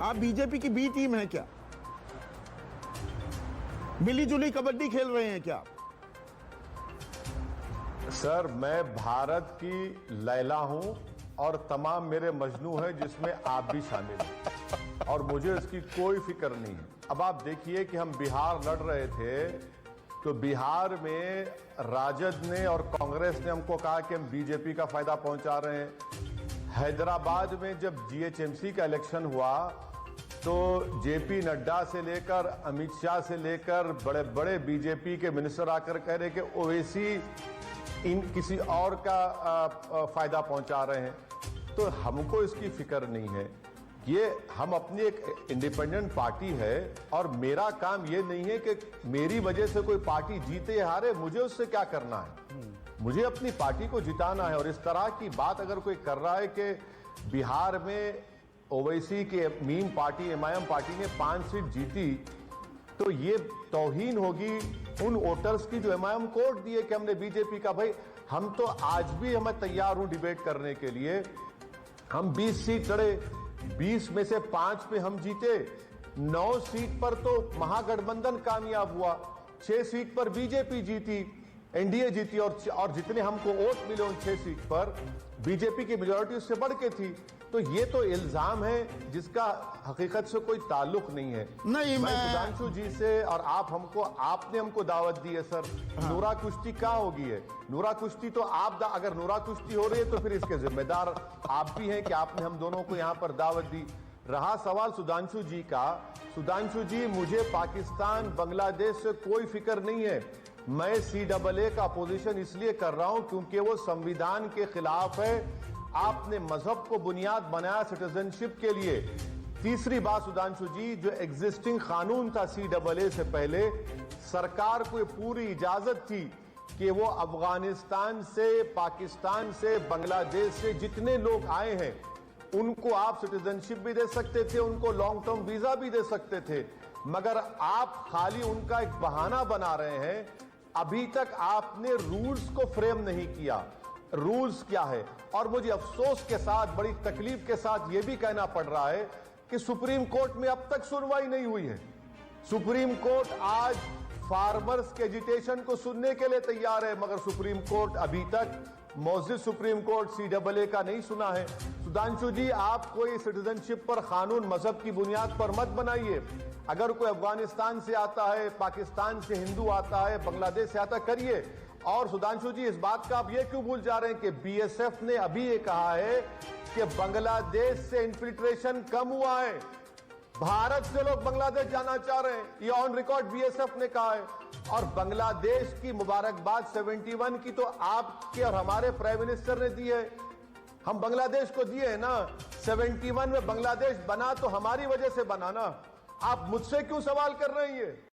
आप बीजेपी की B team है क्या? मिली जुली कबड्डी खेल रहे हैं क्या? सर, मैं भारत की लैला हूं और तमाम मेरे मजनू हैं, जिसमें आप भी शामिल हैं, और मुझे इसकी कोई फिक्र नहीं है। अब आप देखिए कि हम बिहार लड़ रहे थे तो बिहार में राजद ने और कांग्रेस ने हमको कहा कि हम बीजेपी का फायदा पहुंचा रहे हैं। हैदराबाद में जब जीएचएमसी का इलेक्शन हुआ तो जेपी नड्डा से लेकर अमित शाह से लेकर बड़े बड़े बीजेपी के मिनिस्टर आकर कह रहे कि ओवैसी इन किसी और का फायदा पहुंचा रहे हैं। तो हमको इसकी फिक्र नहीं है। ये हम अपनी एक इंडिपेंडेंट पार्टी है और मेरा काम ये नहीं है कि मेरी वजह से कोई पार्टी जीते या हारे, मुझे उससे क्या करना है। मुझे अपनी पार्टी को जिताना है। और इस तरह की बात अगर कोई कर रहा है कि बिहार में ओवैसी के मीम पार्टी एमआईएम पार्टी ने 5 सीट जीती, तो ये तौहीन होगी उन वोटर्स की जो एमआईएम को वोट दिए कि हमने बीजेपी का। भाई, हम तो आज भी हमें तैयार हूं डिबेट करने के लिए। हम 20 सीट लड़े, 20 में से 5 पे हम जीते, 9 सीट पर तो महागठबंधन कामयाब हुआ, 6 सीट पर बीजेपी जीती, एनडीए जीती, और जितने हमको वोट मिले उन 6 सीट पर बीजेपी की मेजोरिटी उससे बढ़ के थी। तो ये तो इल्जाम है जिसका हकीकत से कोई ताल्लुक नहीं है। नहीं, मैं सुधांशु जी से और आपने हमको दावत दी है सर। नूरा कुश्ती कहाँ होगी है? नूरा कुश्ती तो अगर नूरा कुश्ती हो रही है तो फिर इसके जिम्मेदार आप भी हैं कि आपने हम दोनों को यहाँ पर दावत दी। रहा सवाल सुधांशु जी का, सुधांशु जी, मुझे पाकिस्तान बांग्लादेश से कोई फिक्र नहीं है। मैं CAA का अपोजिशन इसलिए कर रहा हूं क्योंकि वो संविधान के खिलाफ है। आपने मजहब को बुनियाद बनाया सिटीजनशिप के लिए। तीसरी बात सुधांशु जी, जो एग्जिस्टिंग कानून था CAA से पहले, सरकार को पूरी इजाजत थी कि वो अफगानिस्तान से, पाकिस्तान से, बांग्लादेश से जितने लोग आए हैं उनको आप सिटीजनशिप भी दे सकते थे, उनको लॉन्ग टर्म वीजा भी दे सकते थे। मगर आप खाली उनका एक बहाना बना रहे हैं। अभी तक आपने रूल्स को फ्रेम नहीं किया। रूल्स क्या है? और मुझे अफसोस के साथ, बड़ी तकलीफ के साथ यह भी कहना पड़ रहा है कि सुप्रीम कोर्ट में अब तक सुनवाई नहीं हुई है। सुप्रीम कोर्ट आज फार्मर्स के एजिटेशन को सुनने के लिए तैयार है, मगर सुप्रीम कोर्ट अभी तक मौजूद सुप्रीम कोर्ट CAA का नहीं सुना है। सुधांशु जी, आप कोई सिटीजनशिप पर कानून मजहब की बुनियाद पर मत बनाइए। अगर कोई अफगानिस्तान से आता है, पाकिस्तान से हिंदू आता है, बांग्लादेश से आता, करिए। और सुधांशु जी, इस बात का आप ये क्यों भूल जा रहे हैं कि BSF ने अभी ये कहा है कि बांग्लादेश से इन्फिल्ट्रेशन कम हुआ है, भारत से लोग बांग्लादेश जाना चाह रहे हैं। ये ऑन रिकॉर्ड BSF ने कहा है। और बांग्लादेश की मुबारकबाद 71 की तो आपके और हमारे प्राइम मिनिस्टर ने दी है। हम बांग्लादेश को दिए है ना। 71 में बांग्लादेश बना तो हमारी वजह से बना ना। आप मुझसे क्यों सवाल कर रहे हैं ये?